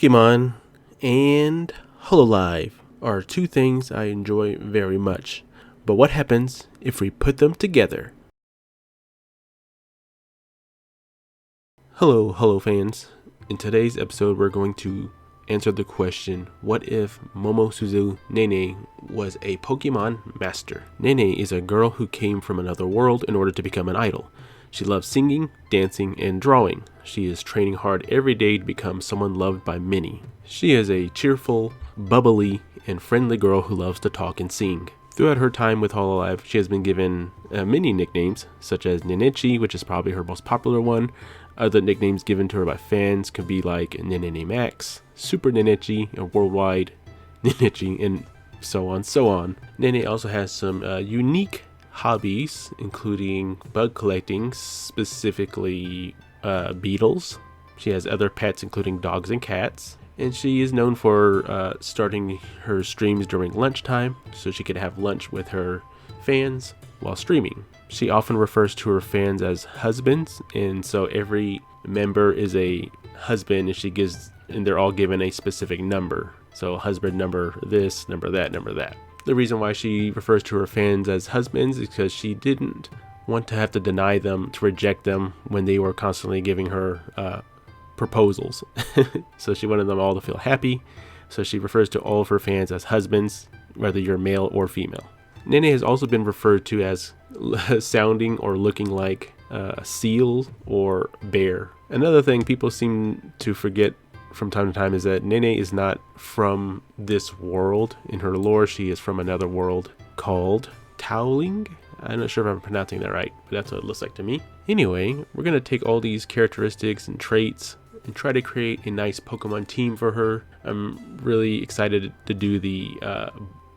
Pokemon and Hololive are two things I enjoy very much. But what happens if we put them together? Hello fans. In today's episode, we're going to answer the question, what if Momosuzu Nene was a Pokemon Master? Nene is a girl who came from another world in order to become an idol. She loves singing, dancing, and drawing. She is training hard every day to become someone loved by many. She is a cheerful, bubbly, and friendly girl who loves to talk and sing. Throughout her time with Hololive, she has been given many nicknames, such as Nenechi, which is probably her most popular one. Other nicknames given to her by fans could be like Nene Max, Super Nenechi, or Worldwide Nenechi, and so on. Nene also has some unique hobbies, including bug collecting, specifically beetles. She has other pets, including dogs and cats. And she is known for starting her streams during lunchtime, so she could have lunch with her fans while streaming. She often refers to her fans as husbands, and so every member is a husband, and they're all given a specific number. So husband number this, number that, number that. The reason why she refers to her fans as husbands is because she didn't want to have to deny them, to reject them when they were constantly giving her proposals. So she wanted them all to feel happy. So she refers to all of her fans as husbands, whether you're male or female. Nene has also been referred to as sounding or looking like a seal or bear. Another thing people seem to forget from time to time is that Nene is not from this world. In her lore, she is from another world called Towling. I'm not sure if I'm pronouncing that right, but that's what it looks like to me. Anyway, we're going to take all these characteristics and traits and try to create a nice Pokemon team for her. I'm really excited to do the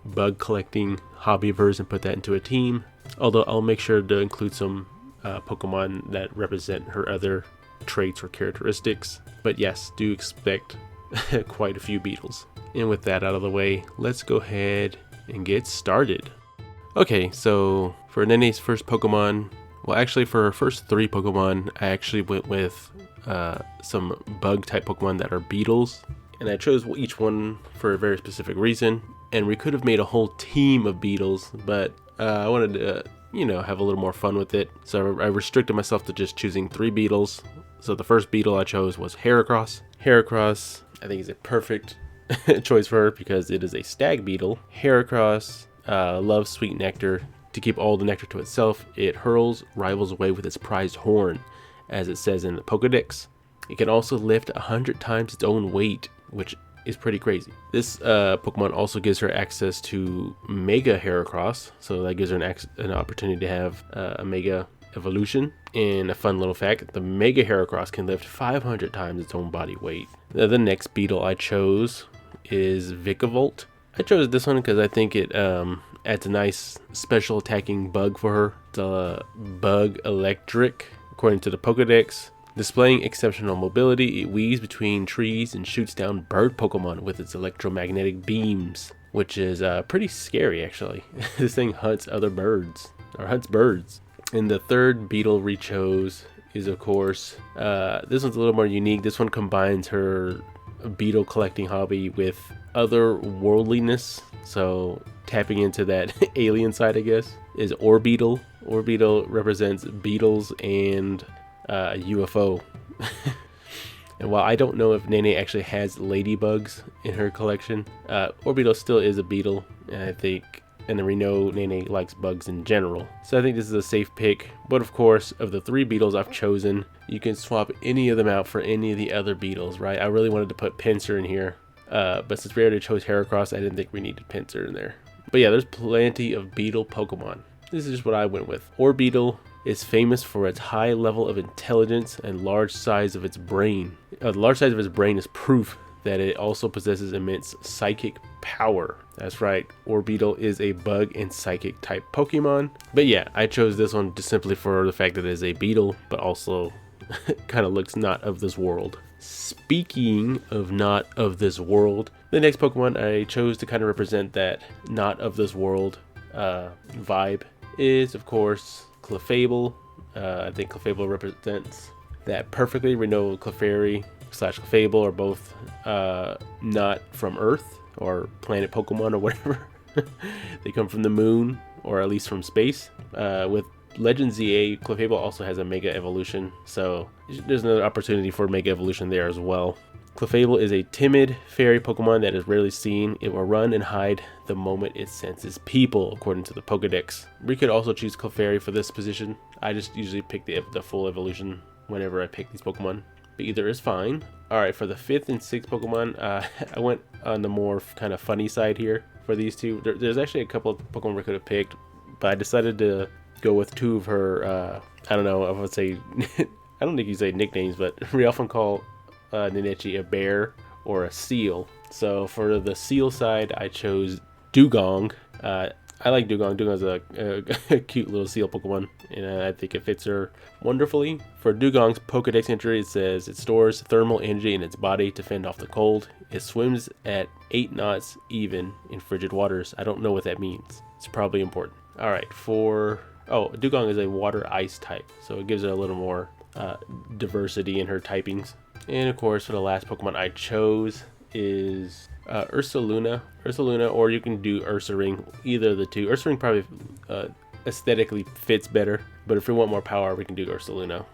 bug collecting hobby of hers and put that into a team. Although I'll make sure to include some Pokemon that represent her other traits or characteristics. But yes, do expect quite a few beetles. And with that out of the way, let's go ahead and get started. Okay, so for Nene's first Pokemon, well actually for her first three Pokemon, I actually went with some bug type Pokemon that are beetles. And I chose each one for a very specific reason. And we could have made a whole team of beetles, but I wanted to, have a little more fun with it. So I restricted myself to just choosing 3 beetles. So the first beetle I chose was Heracross. Heracross, I think, is a perfect choice for her because it is a stag beetle. Heracross loves sweet nectar. To keep all the nectar to itself, it hurls rivals away with its prized horn, as it says in the Pokedex. It can also lift 100 times its own weight, which is pretty crazy. This Pokemon also gives her access to Mega Heracross, so that gives her an opportunity to have a Mega evolution. And a fun little fact, the Mega Heracross can lift 500 times its own body weight. The next beetle I chose is Vikavolt. I chose this one because I think it adds a nice special attacking bug for her. It's a bug electric, according to the Pokedex. Displaying exceptional mobility, it weaves between trees and shoots down bird Pokemon with its electromagnetic beams, which is pretty scary actually. This thing hunts other birds, or hunts birds. And the third beetle we chose is, of course, this one's a little more unique. This one combines her beetle collecting hobby with otherworldliness, so tapping into that alien side, I guess, is Orbeetle. Orbeetle represents beetles and a UFO. And while I don't know if Nene actually has ladybugs in her collection, Orbeetle still is a beetle, and then we know Nene likes bugs in general. So I think this is a safe pick. But of course, of the 3 beetles I've chosen, you can swap any of them out for any of the other beetles, right? I really wanted to put Pinsir in here, but since we already chose Heracross, I didn't think we needed Pinsir in there. But yeah, there's plenty of beetle Pokemon. This is just what I went with. Orbeetle is famous for its high level of intelligence and large size of its brain. The large size of its brain is proof that it also possesses immense psychic power. That's right, Orbeetle is a bug and psychic type Pokemon. But yeah, I chose this one just simply for the fact that it is a beetle, but also kind of looks not of this world. Speaking of not of this world, the next Pokemon I chose to kind of represent that not of this world vibe is, of course, Clefable. I think Clefable represents that perfectly. We know Clefairy slash Clefable are both not from Earth or planet Pokemon or whatever. They come from the moon, or at least from space. With Legend ZA, Clefable also has a Mega Evolution, so there's another opportunity for Mega Evolution there as well. Clefable is a timid fairy Pokemon that is rarely seen. It will run and hide the moment it senses people, according to the Pokedex. We could also choose Clefairy for this position. I just usually pick the full evolution whenever I pick these Pokemon, but either is fine. Alright, for the 5th and 6th Pokemon, I went on the more kind of funny side here for these two. There's actually a couple of Pokemon we could have picked, but I decided to go with two of her, I don't know, I would say, I don't think you say nicknames, but we often call Nenechi a bear or a seal. So for the seal side, I chose Dugong. I like Dugong. Dugong's a cute little seal Pokemon, and I think it fits her wonderfully. For Dugong's Pokedex entry, it says it stores thermal energy in its body to fend off the cold. It swims at 8 knots even in frigid waters. I don't know what that means. It's probably important. Alright, Dugong is a water ice type, so it gives it a little more diversity in her typings. And of course, for the last Pokemon I chose is Ursaluna, or you can do Ursaring, either of the two. Ursaring probably aesthetically fits better, but if we want more power, we can do Ursaluna.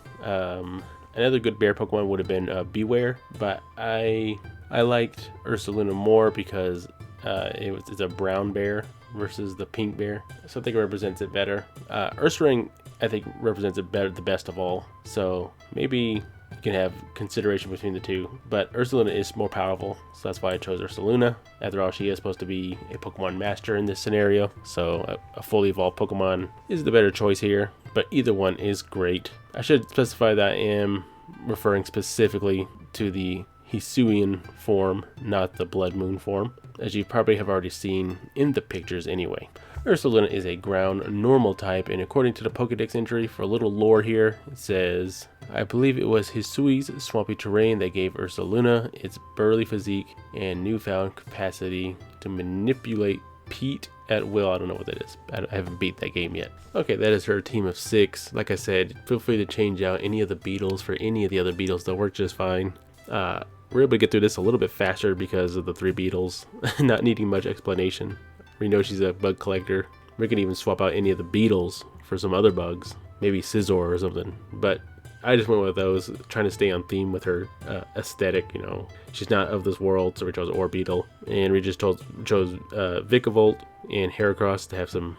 Another good bear Pokemon would have been Beware, but I liked Ursaluna more because it's a brown bear versus the pink bear, so I think it represents it better. Ursaring, I think, represents it better, the best of all, so maybe you can have consideration between the two, but Ursaluna is more powerful, so that's why I chose Ursaluna. After all, she is supposed to be a Pokemon Master in this scenario, so a fully evolved Pokemon is the better choice here, but either one is great. I should specify that I am referring specifically to the Hisuian form, not the Blood Moon form, as you probably have already seen in the pictures anyway. Ursaluna is a ground normal type, and according to the Pokedex entry, for a little lore here, it says, I believe it was Hisui's swampy terrain that gave Ursaluna its burly physique and newfound capacity to manipulate peat at will. I don't know what that is. I haven't beat that game yet. Okay, that is her team of 6. Like I said, feel free to change out any of the beetles for any of the other beetles. They'll work just fine. We're able to get through this a little bit faster because of the 3 beetles, not needing much explanation. We know she's a bug collector. We can even swap out any of the beetles for some other bugs, maybe Scizor or something. But I just went with those, trying to stay on theme with her aesthetic. You know, she's not of this world, so we chose Orbeetle, and we just chose Vikavolt and Heracross to have some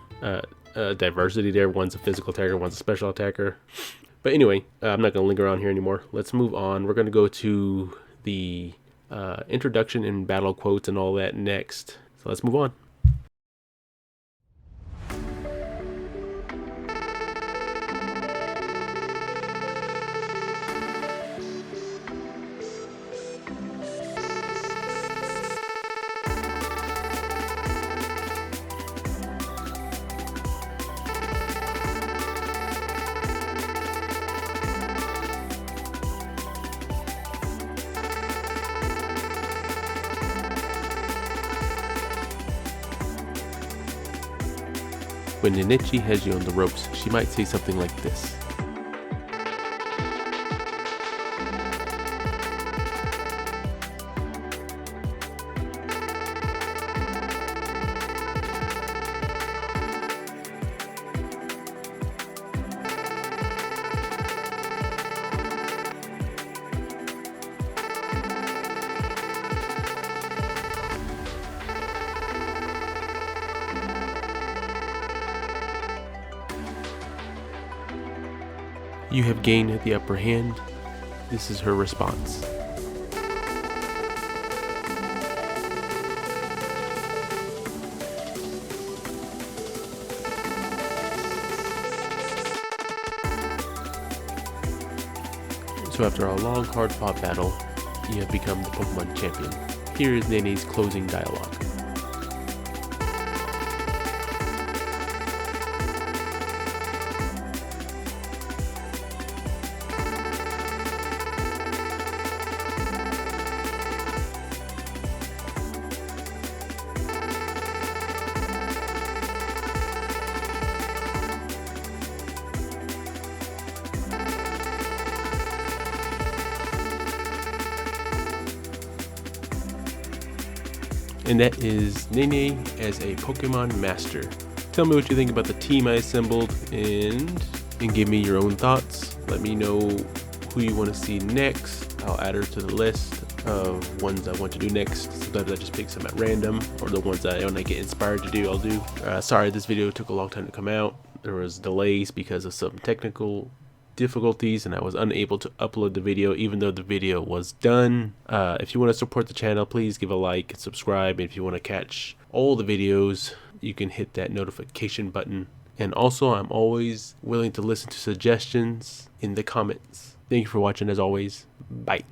diversity there. One's a physical attacker, one's a special attacker. But anyway, I'm not going to linger on here anymore. Let's move on. We're going to go to the introduction and battle quotes and all that next. So let's move on. When Nenechi has you on the ropes, she might say something like this. You have gained the upper hand. This is her response. So after a long, hard-fought battle, you have become the Pokemon champion. Here is Nene's closing dialogue. and that is Nene as a Pokemon Master. Tell me what you think about the team I assembled and give me your own thoughts. Let me know who you want to see next. I'll add her to the list of ones I want to do next. Sometimes I just pick some at random, or the ones that when I get inspired to do, I'll do. Sorry this video took a long time to come out. There was delays because of some technical difficulties and I was unable to upload the video even though the video was done. If you want to support the channel, please give a like and subscribe. If you want to catch all the videos, you can hit that notification button. And also, I'm always willing to listen to suggestions in the comments. Thank you for watching as always. Bye.